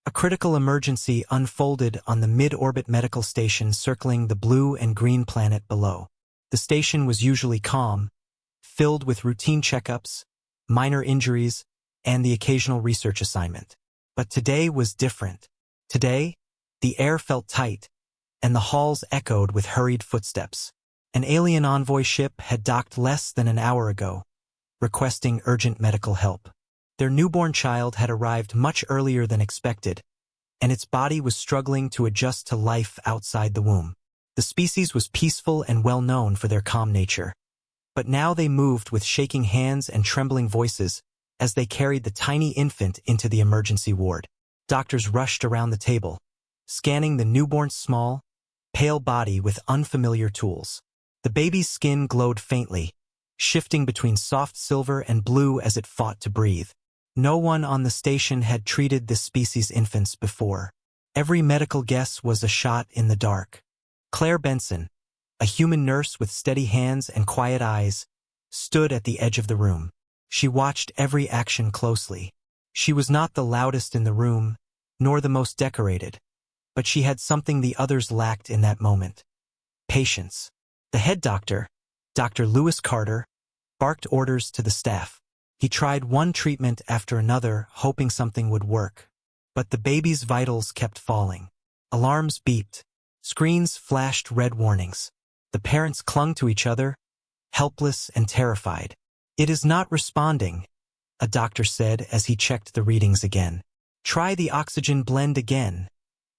A critical emergency unfolded on the mid-orbit medical station circling the blue and green planet below. The station was usually calm, filled with routine checkups, minor injuries, and the occasional research assignment. But today was different. Today, the air felt tight, and the halls echoed with hurried footsteps. An alien envoy ship had docked less than an hour ago, requesting urgent medical help. Their newborn child had arrived much earlier than expected, and its body was struggling to adjust to life outside the womb. The species was peaceful and well known for their calm nature. But now they moved with shaking hands and trembling voices as they carried the tiny infant into the emergency ward. Doctors rushed around the table, scanning the newborn's small, pale body with unfamiliar tools. The baby's skin glowed faintly, shifting between soft silver and blue as it fought to breathe. No one on the station had treated this species' infants before. Every medical guess was a shot in the dark. Claire Benson, a human nurse with steady hands and quiet eyes, stood at the edge of the room. She watched every action closely. She was not the loudest in the room, nor the most decorated, but she had something the others lacked in that moment: patience. The head doctor, Dr. Lewis Carter, barked orders to the staff. He tried one treatment after another, hoping something would work. But the baby's vitals kept falling. Alarms beeped. Screens flashed red warnings. The parents clung to each other, helpless and terrified. "It is not responding," a doctor said as he checked the readings again. "Try the oxygen blend again,"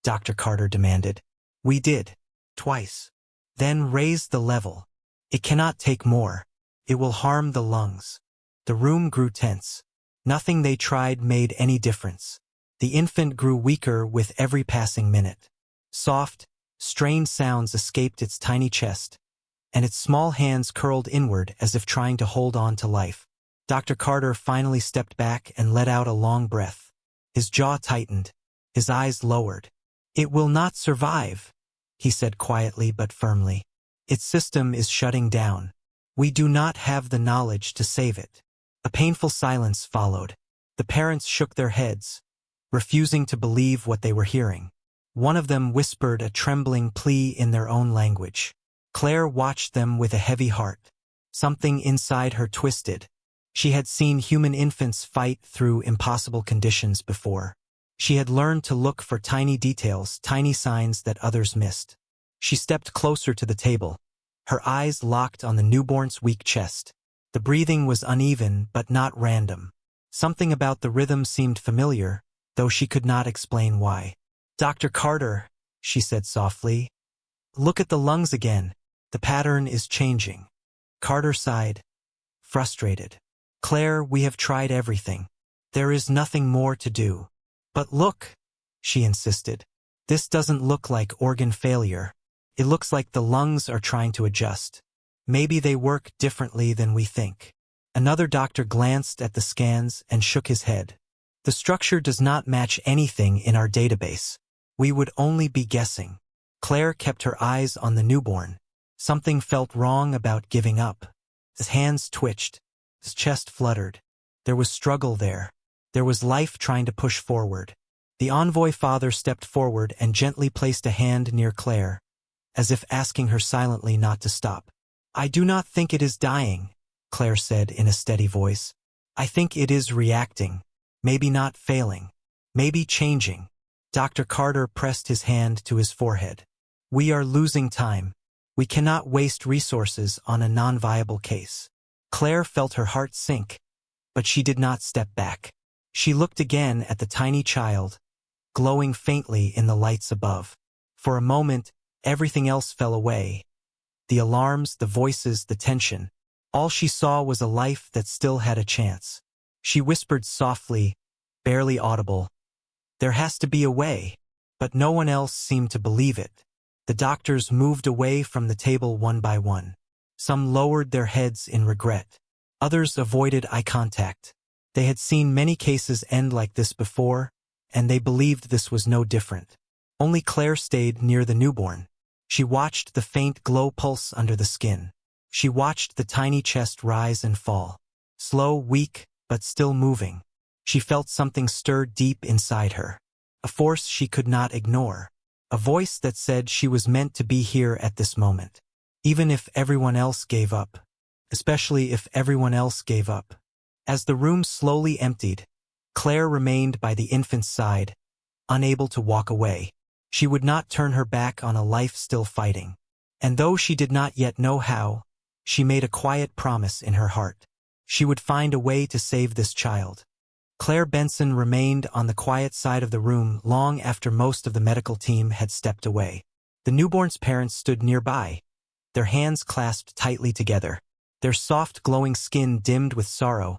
Dr. Carter demanded. "We did. Twice. Then raise the level. It cannot take more. It will harm the lungs." The room grew tense. Nothing they tried made any difference. The infant grew weaker with every passing minute. Soft, strained sounds escaped its tiny chest, and its small hands curled inward as if trying to hold on to life. Dr. Carter finally stepped back and let out a long breath. His jaw tightened, his eyes lowered. "It will not survive," he said quietly but firmly. "Its system is shutting down. We do not have the knowledge to save it." A painful silence followed. The parents shook their heads, refusing to believe what they were hearing. One of them whispered a trembling plea in their own language. Claire watched them with a heavy heart. Something inside her twisted. She had seen human infants fight through impossible conditions before. She had learned to look for tiny details, tiny signs that others missed. She stepped closer to the table, her eyes locked on the newborn's weak chest. The breathing was uneven but not random. Something about the rhythm seemed familiar, though she could not explain why. "Dr. Carter," she said softly, "look at the lungs again. The pattern is changing." Carter sighed, frustrated. "Claire, we have tried everything. There is nothing more to do." "But look," she insisted. "This doesn't look like organ failure. It looks like the lungs are trying to adjust. Maybe they work differently than we think." Another doctor glanced at the scans and shook his head. "The structure does not match anything in our database. We would only be guessing." Claire kept her eyes on the newborn. Something felt wrong about giving up. His hands twitched. His chest fluttered. There was struggle there. There was life trying to push forward. The envoy father stepped forward and gently placed a hand near Claire, as if asking her silently not to stop. "I do not think it is dying," Claire said in a steady voice. "I think it is reacting. Maybe not failing. Maybe changing." Dr. Carter pressed his hand to his forehead. "We are losing time. We cannot waste resources on a non-viable case." Claire felt her heart sink, but she did not step back. She looked again at the tiny child, glowing faintly in the lights above. For a moment, everything else fell away. The alarms, the voices, the tension. All she saw was a life that still had a chance. She whispered softly, barely audible, "There has to be a way." But no one else seemed to believe it. The doctors moved away from the table one by one. Some lowered their heads in regret. Others avoided eye contact. They had seen many cases end like this before, and they believed this was no different. Only Claire stayed near the newborn. She watched the faint glow pulse under the skin. She watched the tiny chest rise and fall. Slow, weak, but still moving. She felt something stir deep inside her. a force she could not ignore, a voice that said she was meant to be here at this moment, even if everyone else gave up, especially if everyone else gave up. As the room slowly emptied, Claire remained by the infant's side, unable to walk away. She would not turn her back on a life still fighting. And though she did not yet know how, she made a quiet promise in her heart. She would find a way to save this child. Claire Benson remained on the quiet side of the room long after most of the medical team had stepped away. The newborn's parents stood nearby, their hands clasped tightly together, their soft glowing skin dimmed with sorrow,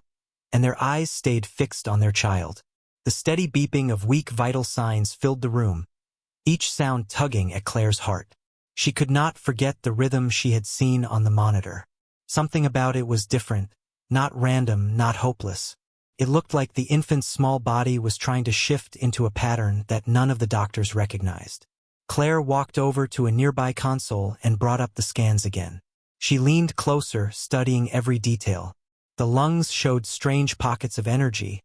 and their eyes stayed fixed on their child. The steady beeping of weak vital signs filled the room, each sound tugging at Claire's heart. She could not forget the rhythm she had seen on the monitor. Something about it was different, not random, not hopeless. It looked like the infant's small body was trying to shift into a pattern that none of the doctors recognized. Claire walked over to a nearby console and brought up the scans again. She leaned closer, studying every detail. The lungs showed strange pockets of energy,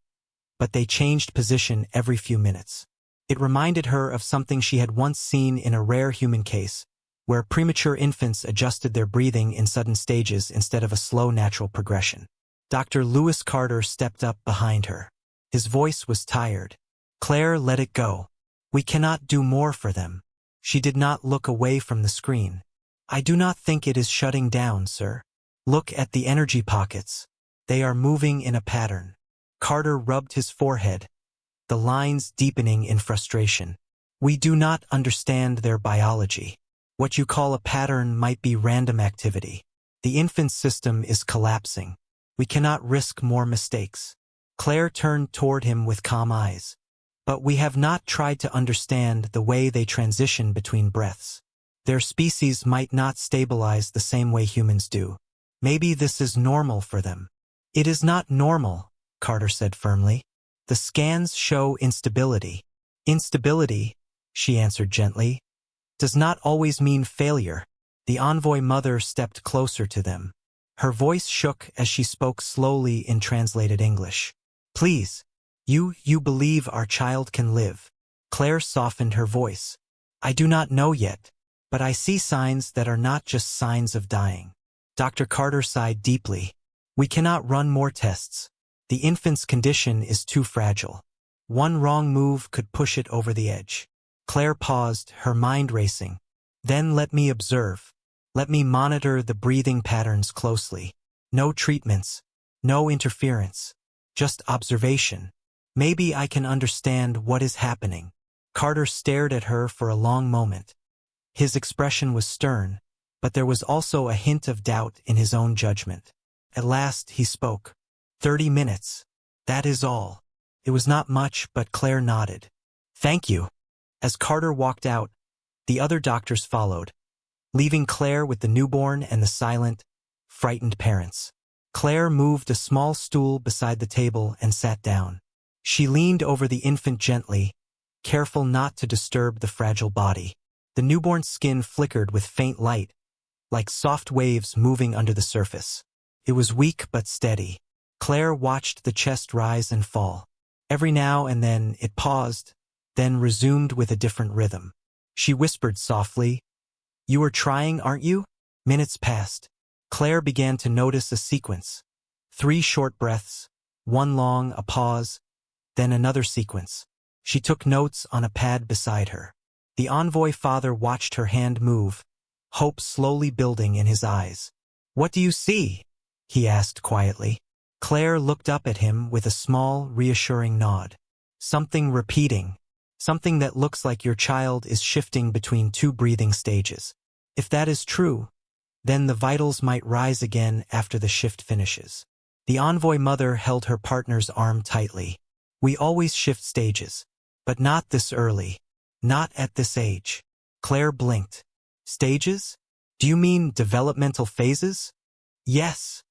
but they changed position every few minutes. It reminded her of something she had once seen in a rare human case, where premature infants adjusted their breathing in sudden stages instead of a slow natural progression. Dr. Lewis Carter stepped up behind her. His voice was tired. "Claire, let it go. We cannot do more for them." She did not look away from the screen. "I do not think it is shutting down, sir. Look at the energy pockets. They are moving in a pattern." Carter rubbed his forehead, the lines deepening in frustration. "We do not understand their biology. What you call a pattern might be random activity. The infant system is collapsing. We cannot risk more mistakes." Claire turned toward him with calm eyes. "But we have not tried to understand the way they transition between breaths. Their species might not stabilize the same way humans do. Maybe this is normal for them." "It is not normal," Carter said firmly. "The scans show instability." "Instability," she answered gently, "does not always mean failure." The envoy mother stepped closer to them. Her voice shook as she spoke slowly in translated English. "Please, you believe our child can live." Claire softened her voice. "I do not know yet, but I see signs that are not just signs of dying." Dr. Carter sighed deeply. "We cannot run more tests. The infant's condition is too fragile. One wrong move could push it over the edge." Claire paused, her mind racing. "Then let me observe. Let me monitor the breathing patterns closely. No treatments, no interference, just observation. Maybe I can understand what is happening." Carter stared at her for a long moment. His expression was stern, but there was also a hint of doubt in his own judgment. At last he spoke. 30 minutes. That is all." It was not much, but Claire nodded. "Thank you." As Carter walked out, the other doctors followed, leaving Claire with the newborn and the silent, frightened parents. Claire moved a small stool beside the table and sat down. She leaned over the infant gently, careful not to disturb the fragile body. The newborn's skin flickered with faint light, like soft waves moving under the surface. It was weak but steady. Claire watched the chest rise and fall. Every now and then it paused, then resumed with a different rhythm. She whispered softly, "You are trying, aren't you?" Minutes passed. Claire began to notice a sequence. 3 short breaths, one long, a pause, then another sequence. She took notes on a pad beside her. The envoy father watched her hand move, hope slowly building in his eyes. "What do you see?" he asked quietly. Claire looked up at him with a small, reassuring nod. "Something repeating. Something that looks like your child is shifting between 2 breathing stages. If that is true, then the vitals might rise again after the shift finishes." The envoy mother held her partner's arm tightly. "We always shift stages, but not this early. Not at this age." Claire blinked. "Stages? Do you mean developmental phases?" "Yes,"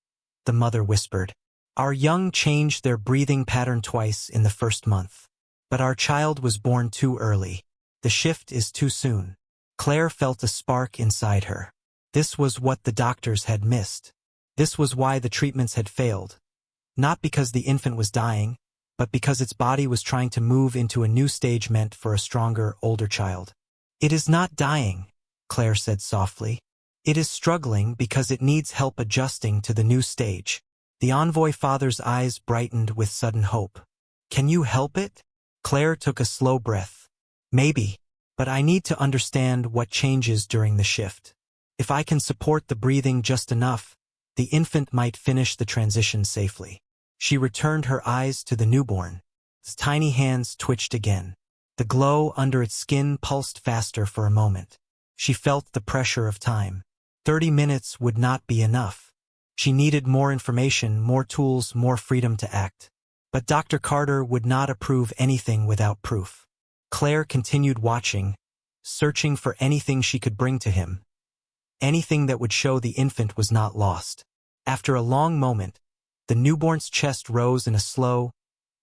the mother whispered. "Our young changed their breathing pattern twice in the first month. But our child was born too early. The shift is too soon." Claire felt a spark inside her. This was what the doctors had missed. This was why the treatments had failed. Not because the infant was dying, but because its body was trying to move into a new stage meant for a stronger, older child. "It is not dying," Claire said softly. "It is struggling because it needs help adjusting to the new stage." The envoy father's eyes brightened with sudden hope. "Can you help it?" Claire took a slow breath. "Maybe, but I need to understand what changes during the shift. If I can support the breathing just enough, the infant might finish the transition safely." She returned her eyes to the newborn. Its tiny hands twitched again. The glow under its skin pulsed faster for a moment. She felt the pressure of time. 30 minutes would not be enough. She needed more information, more tools, more freedom to act. But Dr. Carter would not approve anything without proof. Claire continued watching, searching for anything she could bring to him. Anything that would show the infant was not lost. After a long moment, the newborn's chest rose in a slow,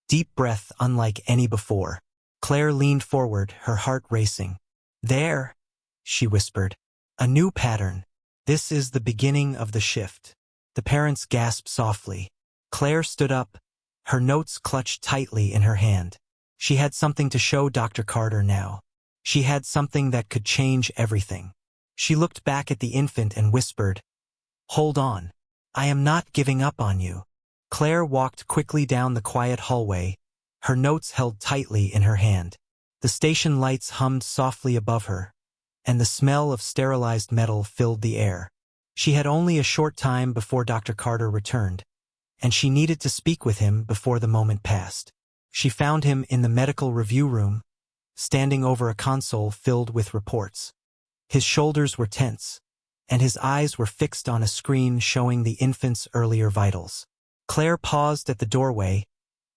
deep breath unlike any before. Claire leaned forward, her heart racing. "There," she whispered. "A new pattern. This is the beginning of the shift." The parents gasped softly. Claire stood up, her notes clutched tightly in her hand. She had something to show Dr. Carter now. She had something that could change everything. She looked back at the infant and whispered, "Hold on. I am not giving up on you." Claire walked quickly down the quiet hallway, her notes held tightly in her hand. The station lights hummed softly above her, and the smell of sterilized metal filled the air. She had only a short time before Dr. Carter returned, and she needed to speak with him before the moment passed. She found him in the medical review room, standing over a console filled with reports. His shoulders were tense, and his eyes were fixed on a screen showing the infant's earlier vitals. Claire paused at the doorway,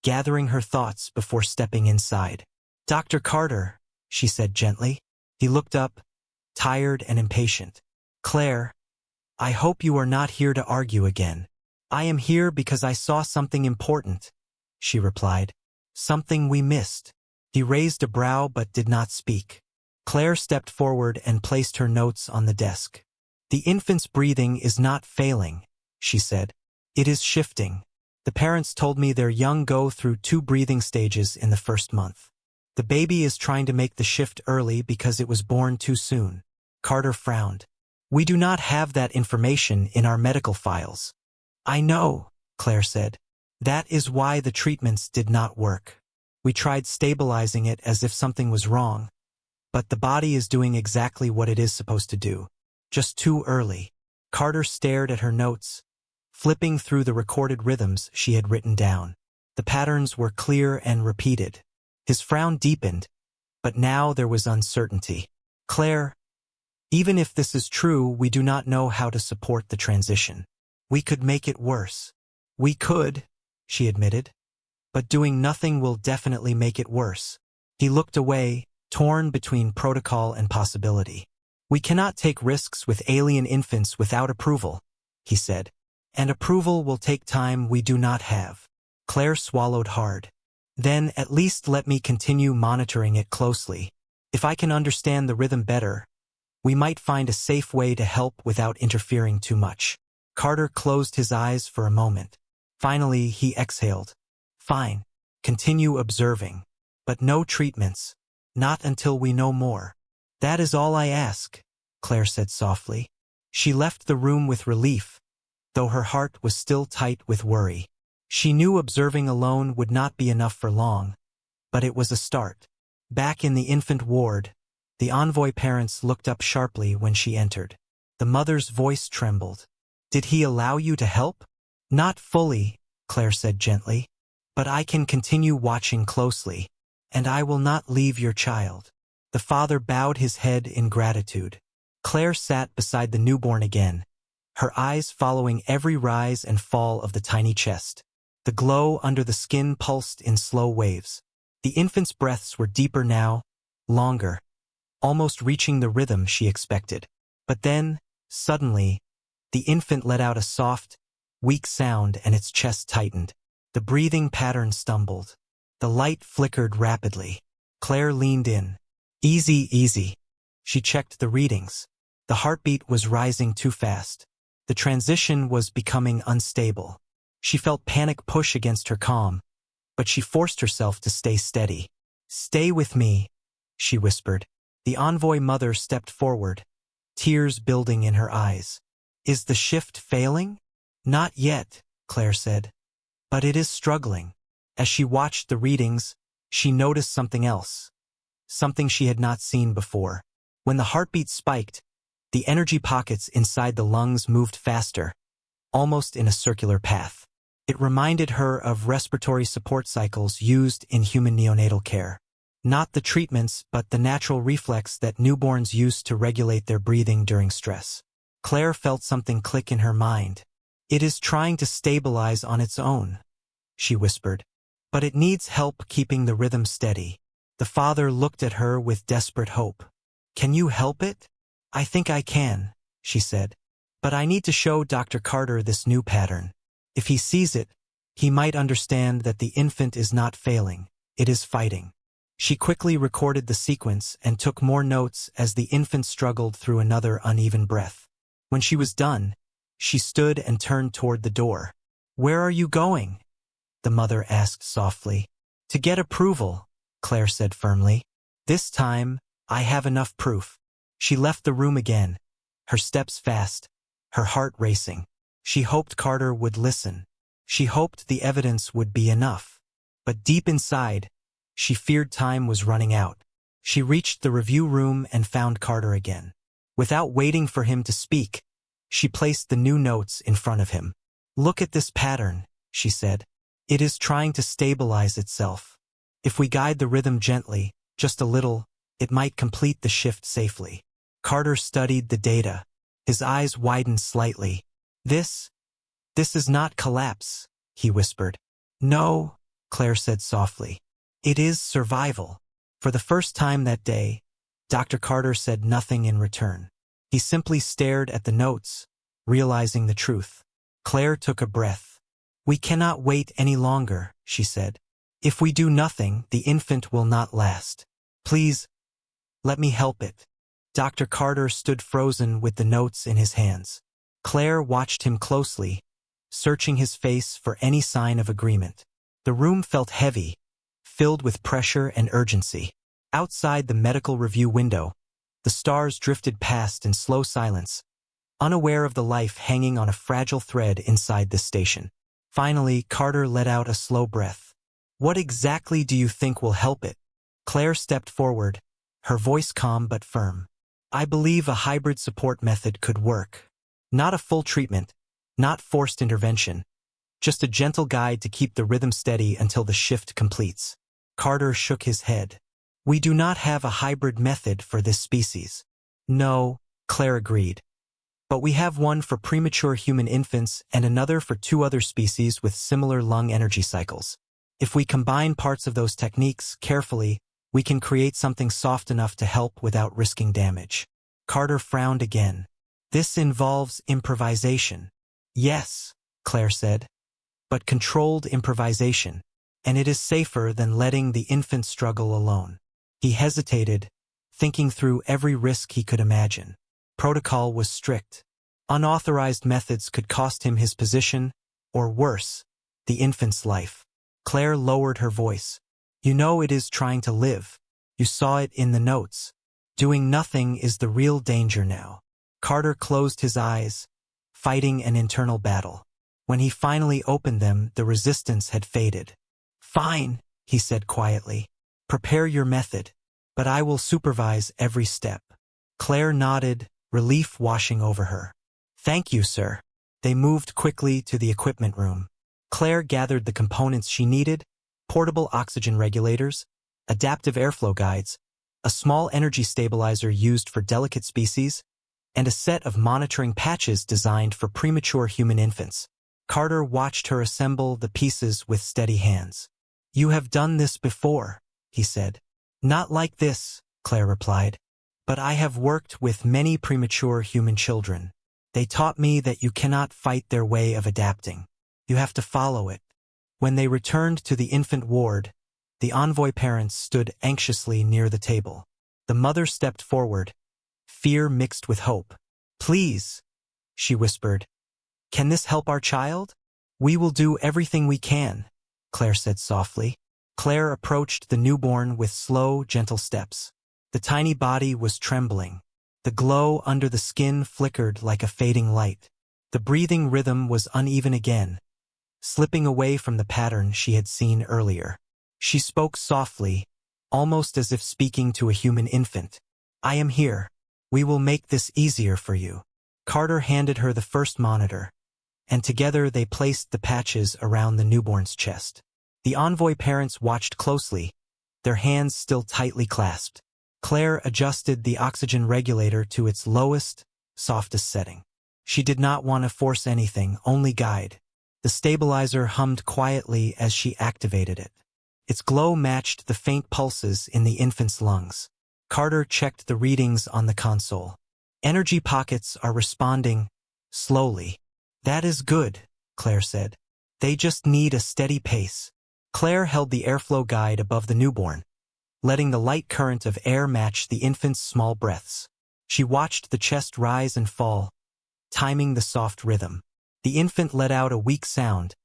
gathering her thoughts before stepping inside. "Dr. Carter," she said gently. He looked up, tired and impatient. "Claire, I hope you are not here to argue again." "I am here because I saw something important," she replied. "Something we missed." He raised a brow but did not speak. Claire stepped forward and placed her notes on the desk. "The infant's breathing is not failing," she said. "It is shifting. The parents told me their young go through 2 breathing stages in the first month. The baby is trying to make the shift early because it was born too soon." Carter frowned. "We do not have that information in our medical files." "I know," Claire said. "That is why the treatments did not work. We tried stabilizing it as if something was wrong, but the body is doing exactly what it is supposed to do. Just too early." Carter stared at her notes, flipping through the recorded rhythms she had written down. The patterns were clear and repeated. His frown deepened, but now there was uncertainty. "Claire, even if this is true, we do not know how to support the transition. We could make it worse." "We could," she admitted, "but doing nothing will definitely make it worse." He looked away, torn between protocol and possibility. "We cannot take risks with alien infants without approval," he said. "And approval will take time we do not have." Claire swallowed hard. "Then at least let me continue monitoring it closely. If I can understand the rhythm better, we might find a safe way to help without interfering too much." Carter closed his eyes for a moment. Finally, he exhaled. "Fine. Continue observing. But no treatments. Not until we know more." "That is all I ask," Claire said softly. She left the room with relief, though her heart was still tight with worry. She knew observing alone would not be enough for long, but it was a start. Back in the infant ward, the envoy parents looked up sharply when she entered. The mother's voice trembled. "Did he allow you to help?" "Not fully," Claire said gently, "but I can continue watching closely, and I will not leave your child." The father bowed his head in gratitude. Claire sat beside the newborn again, her eyes following every rise and fall of the tiny chest. The glow under the skin pulsed in slow waves. The infant's breaths were deeper now, longer, almost reaching the rhythm she expected. But then, suddenly, the infant let out a soft, weak sound and its chest tightened. The breathing pattern stumbled. The light flickered rapidly. Claire leaned in. "Easy, easy." She checked the readings. The heartbeat was rising too fast. The transition was becoming unstable. She felt panic push against her calm, but she forced herself to stay steady. "Stay with me," she whispered. The envoy mother stepped forward, tears building in her eyes. "Is the shift failing?" "Not yet," Claire said. "But it is struggling." As she watched the readings, she noticed something else. Something she had not seen before. When the heartbeat spiked, the energy pockets inside the lungs moved faster, almost in a circular path. It reminded her of respiratory support cycles used in human neonatal care. Not the treatments, but the natural reflex that newborns use to regulate their breathing during stress. Claire felt something click in her mind. "It is trying to stabilize on its own," she whispered. "But it needs help keeping the rhythm steady." The father looked at her with desperate hope. "Can you help it?" "I think I can," she said. "But I need to show Dr. Carter this new pattern. If he sees it, he might understand that the infant is not failing, it is fighting." She quickly recorded the sequence and took more notes as the infant struggled through another uneven breath. When she was done, she stood and turned toward the door. "Where are you going?" the mother asked softly. "To get approval," Claire said firmly. "This time, I have enough proof." She left the room again, her steps fast, her heart racing. She hoped Carter would listen. She hoped the evidence would be enough. But deep inside, she feared time was running out. She reached the review room and found Carter again. Without waiting for him to speak, she placed the new notes in front of him. "Look at this pattern," she said. "It is trying to stabilize itself. If we guide the rhythm gently, just a little, it might complete the shift safely." Carter studied the data. His eyes widened slightly. This is not collapse," he whispered. "No," Claire said softly. "It is survival." For the first time that day, Dr. Carter said nothing in return. He simply stared at the notes, realizing the truth. Claire took a breath. "We cannot wait any longer," she said. "If we do nothing, the infant will not last. Please, let me help it." Dr. Carter stood frozen with the notes in his hands. Claire watched him closely, searching his face for any sign of agreement. The room felt heavy, filled with pressure and urgency. Outside the medical review window, the stars drifted past in slow silence, unaware of the life hanging on a fragile thread inside this station. Finally, Carter let out a slow breath. "What exactly do you think will help it?" Claire stepped forward, her voice calm but firm. "I believe a hybrid support method could work. Not a full treatment, not forced intervention, just a gentle guide to keep the rhythm steady until the shift completes." Carter shook his head. "We do not have a hybrid method for this species." "No," Claire agreed. "But we have one for premature human infants and another for 2 other species with similar lung energy cycles. If we combine parts of those techniques carefully, we can create something soft enough to help without risking damage." Carter frowned again. "This involves improvisation." "Yes," Claire said, "but controlled improvisation, and it is safer than letting the infant struggle alone." He hesitated, thinking through every risk he could imagine. Protocol was strict. Unauthorized methods could cost him his position, or worse, the infant's life. Claire lowered her voice. "You know it is trying to live. You saw it in the notes. Doing nothing is the real danger now." Carter closed his eyes, fighting an internal battle. When he finally opened them, the resistance had faded. "Fine," he said quietly. "Prepare your method, but I will supervise every step." Claire nodded, relief washing over her. "Thank you, sir." They moved quickly to the equipment room. Claire gathered the components she needed: portable oxygen regulators, adaptive airflow guides, a small energy stabilizer used for delicate species, and a set of monitoring patches designed for premature human infants. Carter watched her assemble the pieces with steady hands. "You have done this before," he said. "Not like this," Claire replied. "But I have worked with many premature human children. They taught me that you cannot fight their way of adapting. You have to follow it." When they returned to the infant ward, the envoy parents stood anxiously near the table. The mother stepped forward, fear mixed with hope. "Please," she whispered, "can this help our child? We will do everything we can." Claire said softly. Claire approached the newborn with slow, gentle steps. The tiny body was trembling. The glow under the skin flickered like a fading light. The breathing rhythm was uneven again, slipping away from the pattern she had seen earlier. She spoke softly, almost as if speaking to a human infant. "I am here. We will make this easier for you." Carter handed her the first monitor, and together they placed the patches around the newborn's chest. The envoy parents watched closely, their hands still tightly clasped. Claire adjusted the oxygen regulator to its lowest, softest setting. She did not want to force anything, only guide. The stabilizer hummed quietly as she activated it. Its glow matched the faint pulses in the infant's lungs. Carter checked the readings on the console. Energy pockets are responding slowly. "That is good," Claire said. "They just need a steady pace." Claire held the airflow guide above the newborn, letting the light current of air match the infant's small breaths. She watched the chest rise and fall, timing the soft rhythm. The infant let out a weak sound,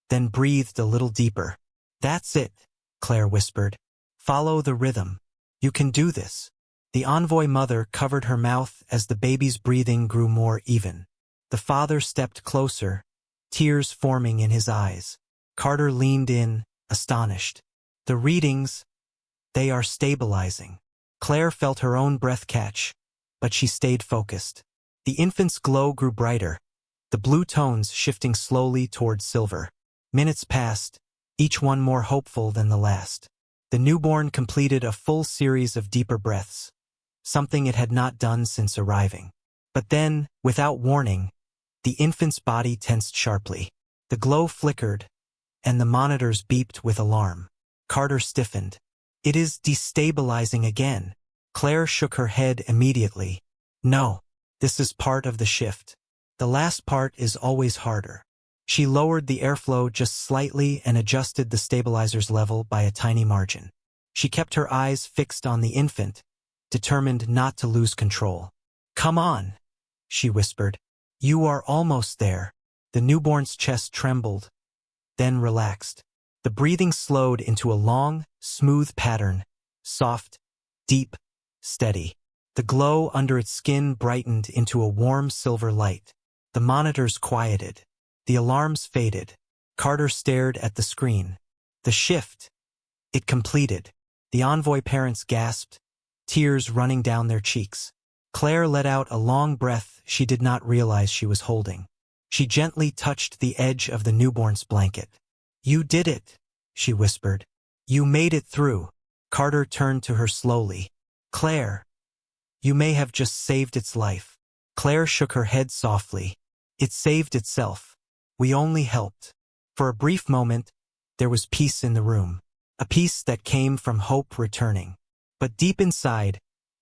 then breathed a little deeper. "That's it," Claire whispered. "Follow the rhythm. You can do this." The envoy mother covered her mouth as the baby's breathing grew more even. The father stepped closer, tears forming in his eyes. Carter leaned in, astonished. "The readings, they are stabilizing." Claire felt her own breath catch, but she stayed focused. The infant's glow grew brighter, the blue tones shifting slowly toward silver. Minutes passed, each one more hopeful than the last. The newborn completed a full series of deeper breaths, something it had not done since arriving. But then, without warning, the infant's body tensed sharply. The glow flickered, and the monitors beeped with alarm. Carter stiffened. "It is destabilizing again." Claire shook her head immediately. "No, this is part of the shift. The last part is always harder." She lowered the airflow just slightly and adjusted the stabilizer's level by a tiny margin. She kept her eyes fixed on the infant, determined not to lose control. "Come on," she whispered. "You are almost there." The newborn's chest trembled, then relaxed. The breathing slowed into a long, smooth pattern, soft, deep, steady. The glow under its skin brightened into a warm silver light. The monitors quieted. The alarms faded. Carter stared at the screen. The shift. It completed. The envoy parents gasped, tears running down their cheeks. Claire let out a long breath she did not realize she was holding. She gently touched the edge of the newborn's blanket. "You did it," she whispered. "You made it through." Carter turned to her slowly. "Claire, you may have just saved its life." Claire shook her head softly. "It saved itself. We only helped." For a brief moment, there was peace in the room, a peace that came from hope returning. But deep inside,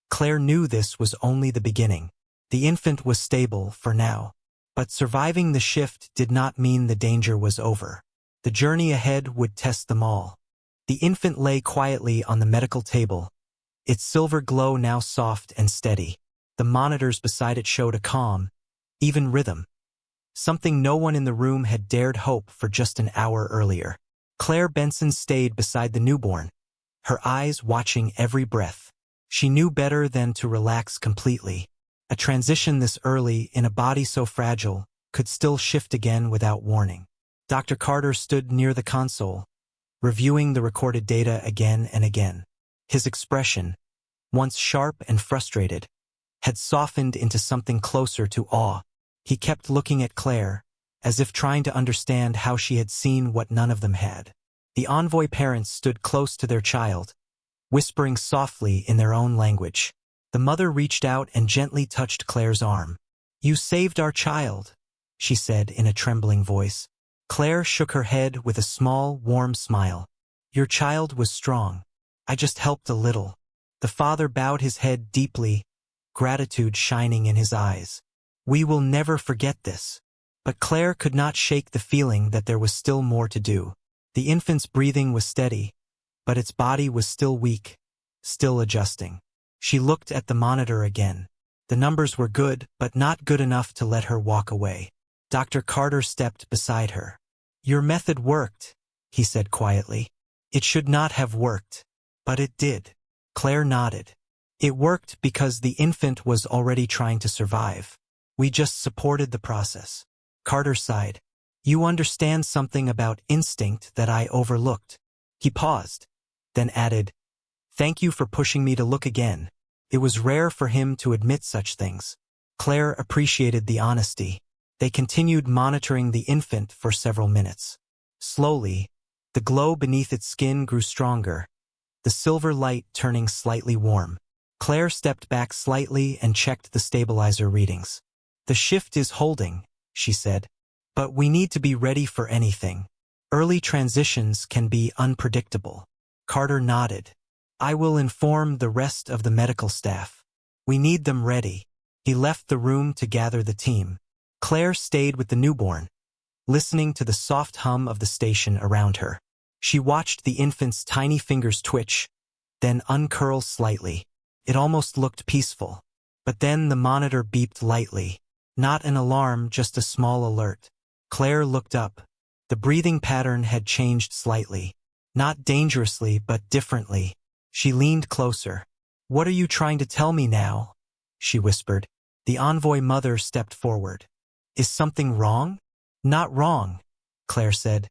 Claire knew this was only the beginning. The infant was stable for now. But surviving the shift did not mean the danger was over. The journey ahead would test them all. The infant lay quietly on the medical table, its silver glow now soft and steady. The monitors beside it showed a calm, even rhythm, something no one in the room had dared hope for just an hour earlier. Claire Benson stayed beside the newborn, her eyes watching every breath. She knew better than to relax completely. A transition this early in a body so fragile could still shift again without warning. Dr. Carter stood near the console, reviewing the recorded data again and again. His expression, once sharp and frustrated, had softened into something closer to awe. He kept looking at Claire, as if trying to understand how she had seen what none of them had. The envoy parents stood close to their child, whispering softly in their own language. The mother reached out and gently touched Claire's arm. "You saved our child," she said in a trembling voice. Claire shook her head with a small, warm smile. "Your child was strong. I just helped a little." The father bowed his head deeply, gratitude shining in his eyes. "We will never forget this." But Claire could not shake the feeling that there was still more to do. The infant's breathing was steady, but its body was still weak, still adjusting. She looked at the monitor again. The numbers were good, but not good enough to let her walk away. Dr. Carter stepped beside her. "Your method worked," he said quietly. It should not have worked. But it did. Claire nodded. It worked because the infant was already trying to survive. We just supported the process. Carter sighed. You understand something about instinct that I overlooked. He paused, then added, Thank you for pushing me to look again. It was rare for him to admit such things. Claire appreciated the honesty. They continued monitoring the infant for several minutes. Slowly, the glow beneath its skin grew stronger, the silver light turning slightly warm. Claire stepped back slightly and checked the stabilizer readings. The shift is holding, she said. But we need to be ready for anything. Early transitions can be unpredictable. Carter nodded. I will inform the rest of the medical staff. We need them ready. He left the room to gather the team. Claire stayed with the newborn, listening to the soft hum of the station around her. She watched the infant's tiny fingers twitch, then uncurl slightly. It almost looked peaceful. But then the monitor beeped lightly. Not an alarm, just a small alert. Claire looked up. The breathing pattern had changed slightly. Not dangerously, but differently. She leaned closer. What are you trying to tell me now? She whispered. The envoy mother stepped forward. Is something wrong? Not wrong, Claire said.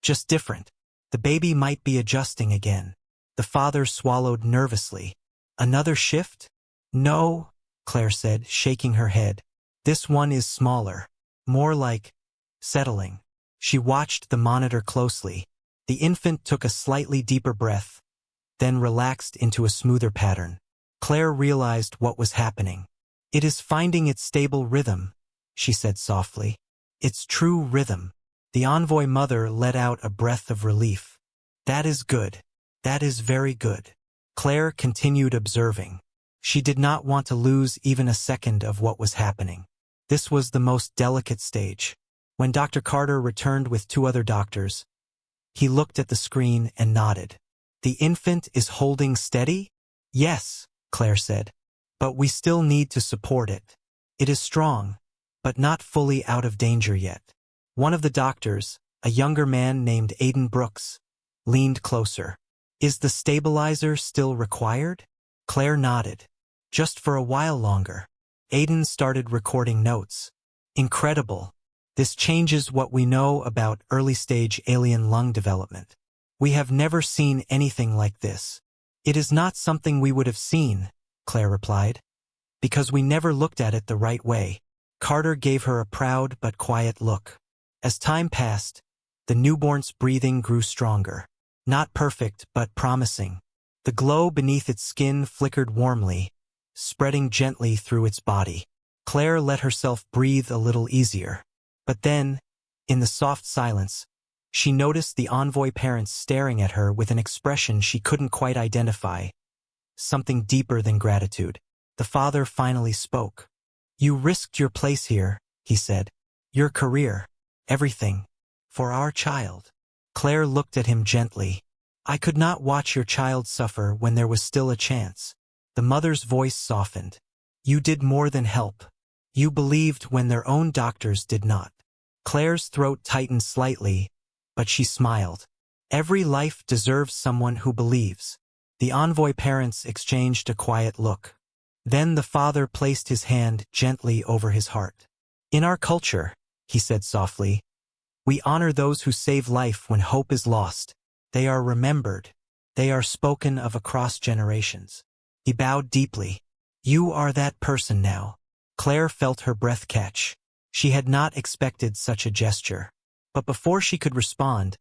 Just different. The baby might be adjusting again. The father swallowed nervously. Another shift? No, Claire said, shaking her head. This one is smaller. More like settling. She watched the monitor closely. The infant took a slightly deeper breath, then relaxed into a smoother pattern. Claire realized what was happening. It is finding its stable rhythm, she said softly. Its true rhythm. The envoy mother let out a breath of relief. That is good. That is very good. Claire continued observing. She did not want to lose even a second of what was happening. This was the most delicate stage. When Dr. Carter returned with 2 other doctors, he looked at the screen and nodded. The infant is holding steady? Yes, Claire said. But we still need to support it. It is strong, but not fully out of danger yet. One of the doctors, a younger man named Aiden Brooks, leaned closer. Is the stabilizer still required? Claire nodded. Just for a while longer. Aiden started recording notes. Incredible. This changes what we know about early-stage alien lung development. We have never seen anything like this. It is not something we would have seen, Claire replied, because we never looked at it the right way. Carter gave her a proud but quiet look. As time passed, the newborn's breathing grew stronger. Not perfect, but promising. The glow beneath its skin flickered warmly, spreading gently through its body. Claire let herself breathe a little easier. But then, in the soft silence, she noticed the envoy parents staring at her with an expression she couldn't quite identify. Something deeper than gratitude. The father finally spoke. You risked your place here, he said. Your career. Everything. For our child. Claire looked at him gently. I could not watch your child suffer when there was still a chance. The mother's voice softened. You did more than help. You believed when their own doctors did not. Claire's throat tightened slightly, but she smiled. Every life deserves someone who believes. The envoy parents exchanged a quiet look. Then the father placed his hand gently over his heart. In our culture, he said softly, we honor those who save life when hope is lost. They are remembered. They are spoken of across generations. He bowed deeply. You are that person now. Claire felt her breath catch. She had not expected such a gesture. But before she could respond,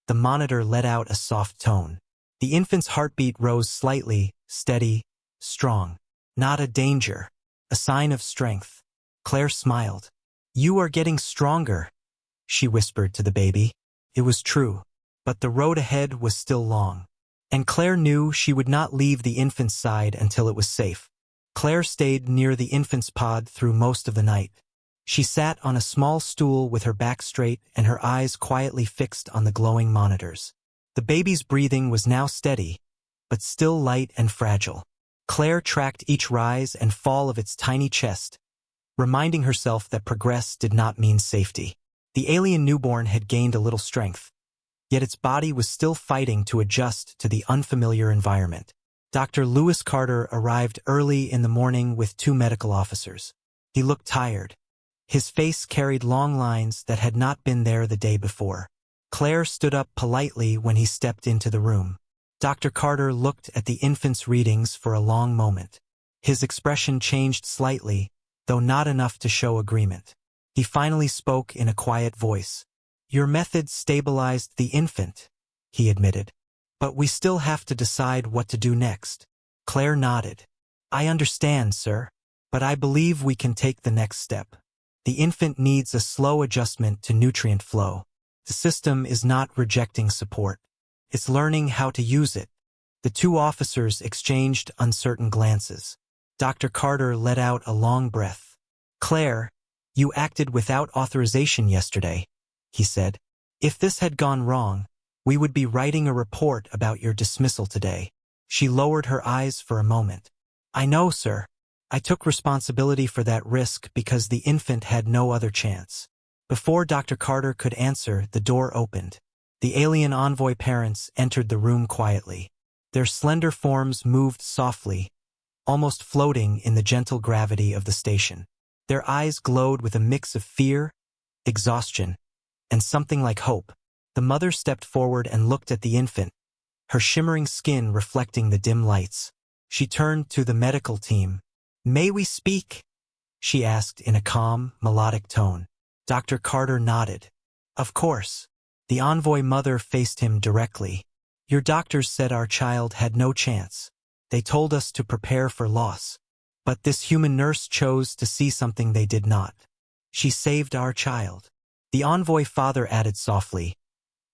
the monitor let out a soft tone. The infant's heartbeat rose slightly, steady, strong. Not a danger. A sign of strength. Claire smiled. You are getting stronger, she whispered to the baby. It was true. But the road ahead was still long. And Claire knew she would not leave the infant's side until it was safe. Claire stayed near the infant's pod through most of the night. She sat on a small stool with her back straight and her eyes quietly fixed on the glowing monitors. The baby's breathing was now steady, but still light and fragile. Claire tracked each rise and fall of its tiny chest, reminding herself that progress did not mean safety. The alien newborn had gained a little strength, yet its body was still fighting to adjust to the unfamiliar environment. Dr. Lewis Carter arrived early in the morning with 2 medical officers. He looked tired. His face carried long lines that had not been there the day before. Claire stood up politely when he stepped into the room. Dr. Carter looked at the infant's readings for a long moment. His expression changed slightly, though not enough to show agreement. He finally spoke in a quiet voice. "Your method stabilized the infant," he admitted. "But we still have to decide what to do next." Claire nodded. "I understand, sir. But I believe we can take the next step. The infant needs a slow adjustment to nutrient flow. The system is not rejecting support. It's learning how to use it." The 2 officers exchanged uncertain glances. Dr. Carter let out a long breath. "Claire, you acted without authorization yesterday," he said. "If this had gone wrong, we would be writing a report about your dismissal today." She lowered her eyes for a moment. "I know, sir. I took responsibility for that risk because the infant had no other chance." Before Dr. Carter could answer, the door opened. The alien envoy parents entered the room quietly. Their slender forms moved softly, almost floating in the gentle gravity of the station. Their eyes glowed with a mix of fear, exhaustion, and something like hope. The mother stepped forward and looked at the infant, her shimmering skin reflecting the dim lights. She turned to the medical team. "May we speak?" she asked in a calm, melodic tone. Dr. Carter nodded. "Of course." The envoy mother faced him directly. "Your doctors said our child had no chance. They told us to prepare for loss. But this human nurse chose to see something they did not. She saved our child." The envoy father added softly,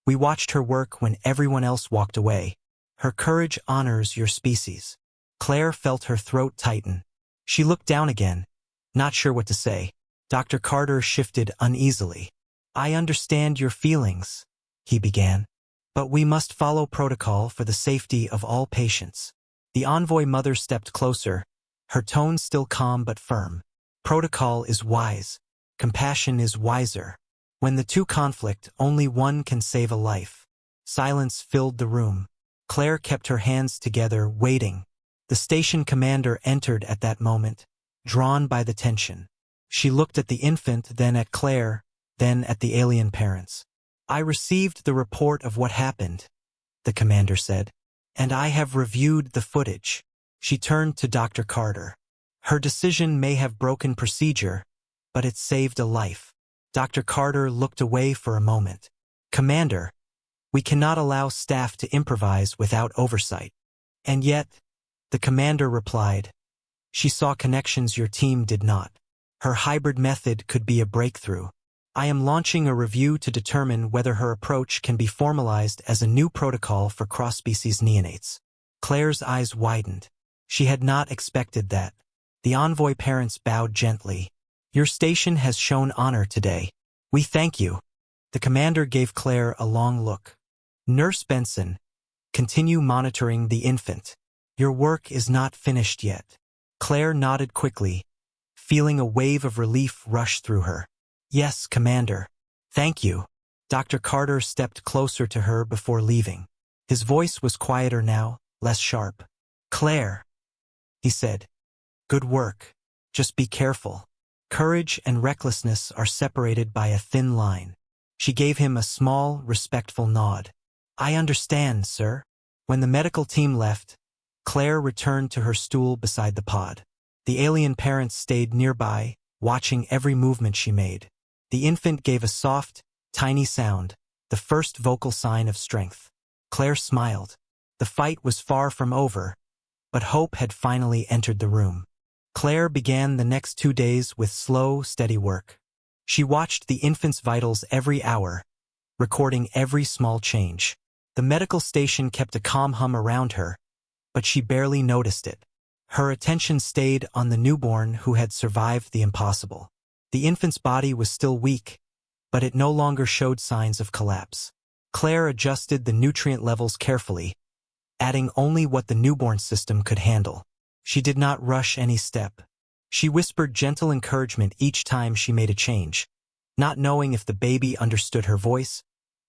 "We watched her work when everyone else walked away. Her courage honors your species." Claire felt her throat tighten. She looked down again, not sure what to say. Dr. Carter shifted uneasily. "I understand your feelings," he began. "But we must follow protocol for the safety of all patients." The envoy mother stepped closer, her tone still calm but firm. "Protocol is wise. Compassion is wiser. When the 2 conflict, only one can save a life." Silence filled the room. Claire kept her hands together, waiting. The station commander entered at that moment, drawn by the tension. She looked at the infant, then at Claire, then at the alien parents. "I received the report of what happened," the commander said, "and I have reviewed the footage." She turned to Dr. Carter. "Her decision may have broken procedure, but it saved a life." Dr. Carter looked away for a moment. "Commander, we cannot allow staff to improvise without oversight." "And yet," the commander replied, "she saw connections your team did not. Her hybrid method could be a breakthrough. I am launching a review to determine whether her approach can be formalized as a new protocol for cross-species neonates." Claire's eyes widened. She had not expected that. The envoy parents bowed gently. "Your station has shown honor today. We thank you." The commander gave Claire a long look. "Nurse Benson, continue monitoring the infant. Your work is not finished yet." Claire nodded quickly, feeling a wave of relief rush through her. "Yes, Commander. Thank you." Dr. Carter stepped closer to her before leaving. His voice was quieter now, less sharp. "Claire," he said, "good work. Just be careful. Courage and recklessness are separated by a thin line." She gave him a small, respectful nod. "I understand, sir." When the medical team left, Claire returned to her stool beside the pod. The alien parents stayed nearby, watching every movement she made. The infant gave a soft, tiny sound, the first vocal sign of strength. Claire smiled. The fight was far from over, but hope had finally entered the room. Claire began the next 2 days with slow, steady work. She watched the infant's vitals every hour, recording every small change. The medical station kept a calm hum around her, but she barely noticed it. Her attention stayed on the newborn who had survived the impossible. The infant's body was still weak, but it no longer showed signs of collapse. Claire adjusted the nutrient levels carefully, adding only what the newborn system could handle. She did not rush any step. She whispered gentle encouragement each time she made a change, not knowing if the baby understood her voice,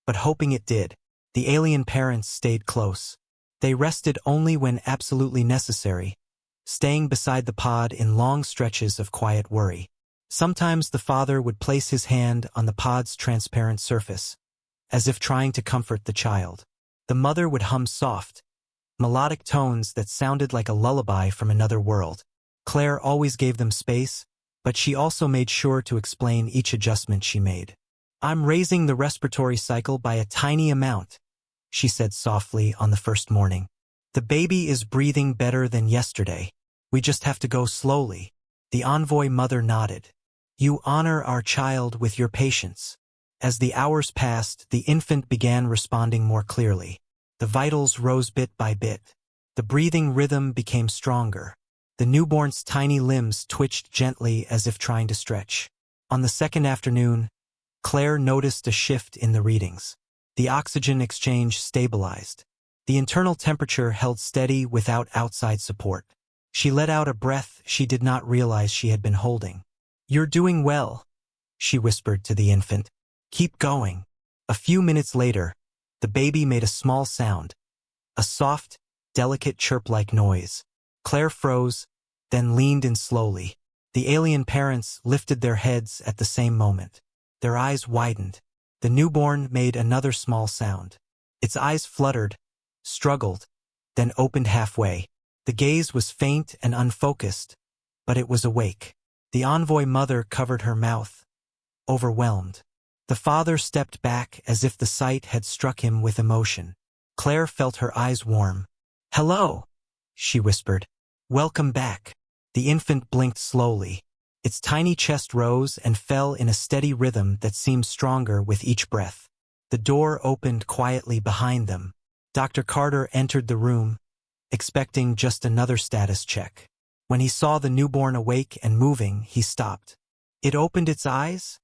but hoping it did. The alien parents stayed close. They rested only when absolutely necessary, staying beside the pod in long stretches of quiet worry. Sometimes the father would place his hand on the pod's transparent surface, as if trying to comfort the child. The mother would hum soft, melodic tones that sounded like a lullaby from another world. Claire always gave them space, but she also made sure to explain each adjustment she made. "I'm raising the respiratory cycle by a tiny amount," she said softly on the first morning. "The baby is breathing better than yesterday. We just have to go slowly." The envoy mother nodded. "You honor our child with your patience." As the hours passed, the infant began responding more clearly. The vitals rose bit by bit. The breathing rhythm became stronger. The newborn's tiny limbs twitched gently as if trying to stretch. On the second afternoon, Claire noticed a shift in the readings. The oxygen exchange stabilized. The internal temperature held steady without outside support. She let out a breath she did not realize she had been holding. "You're doing well," she whispered to the infant. "Keep going." A few minutes later, the baby made a small sound, a soft, delicate chirp-like noise. Claire froze, then leaned in slowly. The alien parents lifted their heads at the same moment. Their eyes widened. The newborn made another small sound. Its eyes fluttered, struggled, then opened halfway. The gaze was faint and unfocused, but it was awake. The envoy mother covered her mouth, overwhelmed. The father stepped back as if the sight had struck him with emotion. Claire felt her eyes warm. "Hello," she whispered. "Welcome back." The infant blinked slowly. Its tiny chest rose and fell in a steady rhythm that seemed stronger with each breath. The door opened quietly behind them. Dr. Carter entered the room, expecting just another status check. When he saw the newborn awake and moving, he stopped. "It opened its eyes?"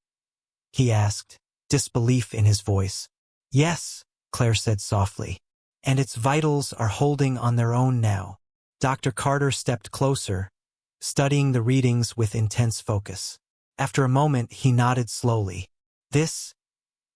he asked, disbelief in his voice. "Yes," Claire said softly. "And its vitals are holding on their own now." Dr. Carter stepped closer, studying the readings with intense focus. After a moment, he nodded slowly. This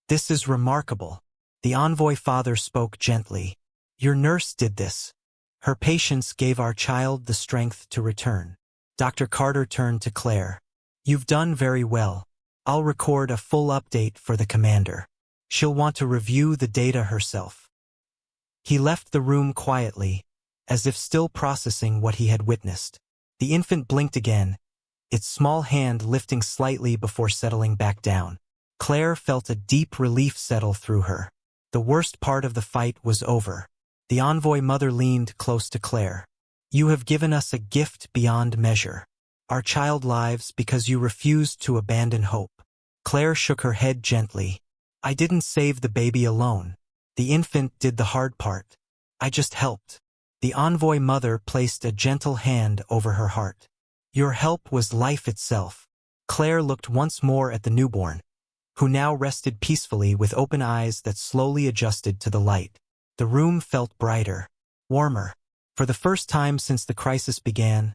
is remarkable." The envoy father spoke gently. "Your nurse did this. Her patience gave our child the strength to return." Dr. Carter turned to Claire. "You've done very well. I'll record a full update for the commander. She'll want to review the data herself." He left the room quietly, as if still processing what he had witnessed. The infant blinked again, its small hand lifting slightly before settling back down. Claire felt a deep relief settle through her. The worst part of the fight was over. The envoy mother leaned close to Claire. "You have given us a gift beyond measure. Our child lives because you refused to abandon hope." Claire shook her head gently. "I didn't save the baby alone. The infant did the hard part. I just helped." The envoy mother placed a gentle hand over her heart. "Your help was life itself." Claire looked once more at the newborn, who now rested peacefully with open eyes that slowly adjusted to the light. The room felt brighter, warmer. For the first time since the crisis began,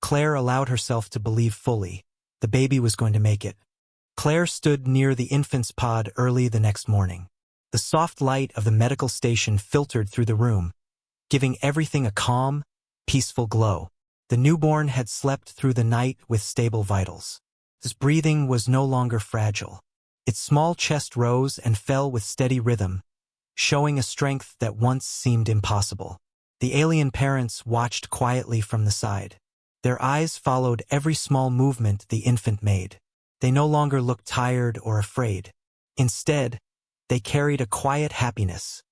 Claire allowed herself to believe fully the baby was going to make it. Claire stood near the infant's pod early the next morning. The soft light of the medical station filtered through the room, giving everything a calm, peaceful glow. The newborn had slept through the night with stable vitals. His breathing was no longer fragile. Its small chest rose and fell with steady rhythm, showing a strength that once seemed impossible. The alien parents watched quietly from the side. Their eyes followed every small movement the infant made. They no longer looked tired or afraid. Instead, they carried a quiet happiness,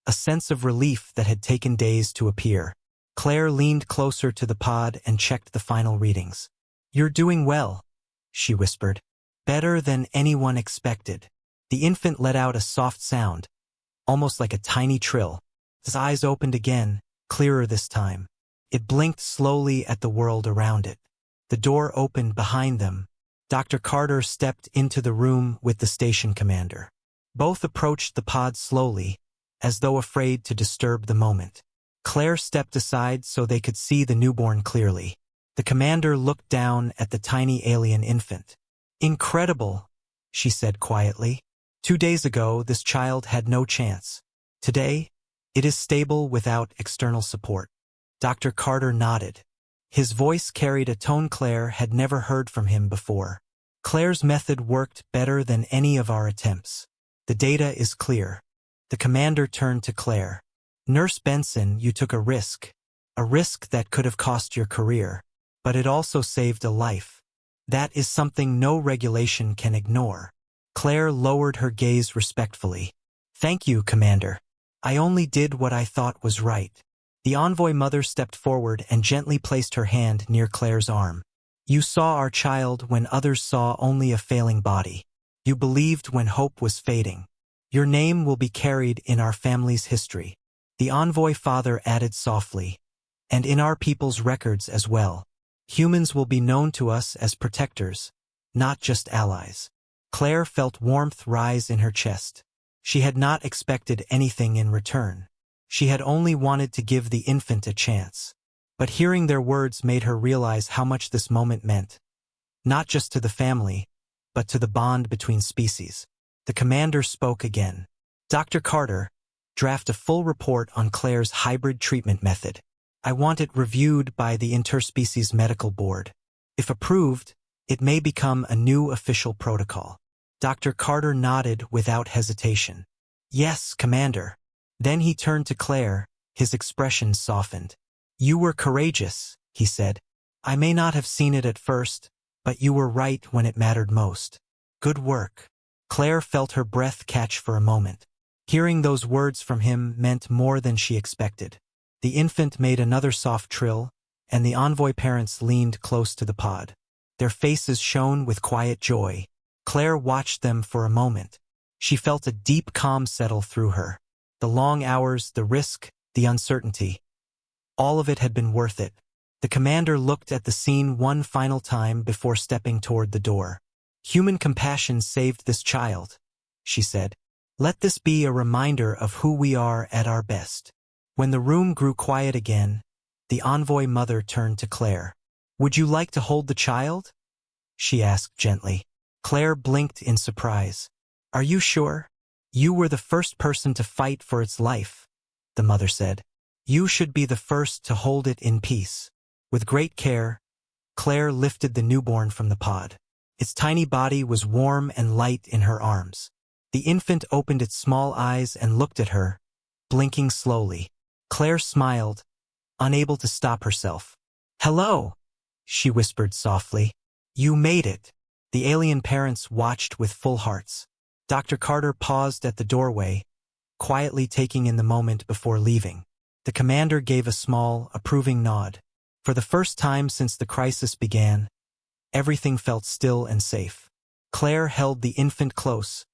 a sense of relief that had taken days to appear. Claire leaned closer to the pod and checked the final readings. "You're doing well," she whispered. "Better than anyone expected." The infant let out a soft sound, almost like a tiny trill. His eyes opened again, clearer this time. It blinked slowly at the world around it. The door opened behind them. Dr. Carter stepped into the room with the station commander. Both approached the pod slowly, as though afraid to disturb the moment. Claire stepped aside so they could see the newborn clearly. The commander looked down at the tiny alien infant. "Incredible," she said quietly. 2 days ago, this child had no chance. Today, it is stable without external support. Dr. Carter nodded. His voice carried a tone Claire had never heard from him before. Claire's method worked better than any of our attempts. The data is clear. The commander turned to Claire. Nurse Benson, you took a risk that could have cost your career, but it also saved a life. That is something no regulation can ignore. Claire lowered her gaze respectfully. Thank you, Commander. I only did what I thought was right. The envoy mother stepped forward and gently placed her hand near Claire's arm. You saw our child when others saw only a failing body. You believed when hope was fading. Your name will be carried in our family's history. The envoy father added softly. And in our people's records as well. Humans will be known to us as protectors, not just allies. Claire felt warmth rise in her chest. She had not expected anything in return. She had only wanted to give the infant a chance. But hearing their words made her realize how much this moment meant. Not just to the family, but to the bond between species. The commander spoke again. Dr. Carter, draft a full report on Claire's hybrid treatment method. I want it reviewed by the Interspecies Medical Board. If approved, it may become a new official protocol. Dr. Carter nodded without hesitation. Yes, Commander. Then he turned to Claire, his expression softened. You were courageous, he said. I may not have seen it at first, but you were right when it mattered most. Good work. Claire felt her breath catch for a moment. Hearing those words from him meant more than she expected. The infant made another soft trill, and the envoy parents leaned close to the pod. Their faces shone with quiet joy. Claire watched them for a moment. She felt a deep calm settle through her. The long hours, the risk, the uncertainty. All of it had been worth it. The commander looked at the scene one final time before stepping toward the door. Human compassion saved this child, she said. Let this be a reminder of who we are at our best. When the room grew quiet again, the envoy mother turned to Claire. Would you like to hold the child? She asked gently. Claire blinked in surprise. Are you sure? You were the first person to fight for its life, the mother said. You should be the first to hold it in peace. With great care, Claire lifted the newborn from the pod. Its tiny body was warm and light in her arms. The infant opened its small eyes and looked at her, blinking slowly. Claire smiled, unable to stop herself. Hello, she whispered softly. You made it. The alien parents watched with full hearts. Dr. Carter paused at the doorway, quietly taking in the moment before leaving. The commander gave a small, approving nod. For the first time since the crisis began, everything felt still and safe. Claire held the infant close,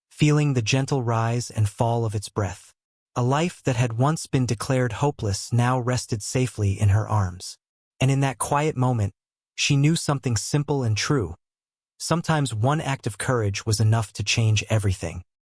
feeling the gentle rise and fall of its breath. A life that had once been declared hopeless now rested safely in her arms. And in that quiet moment, she knew something simple and true. Sometimes one act of courage was enough to change everything.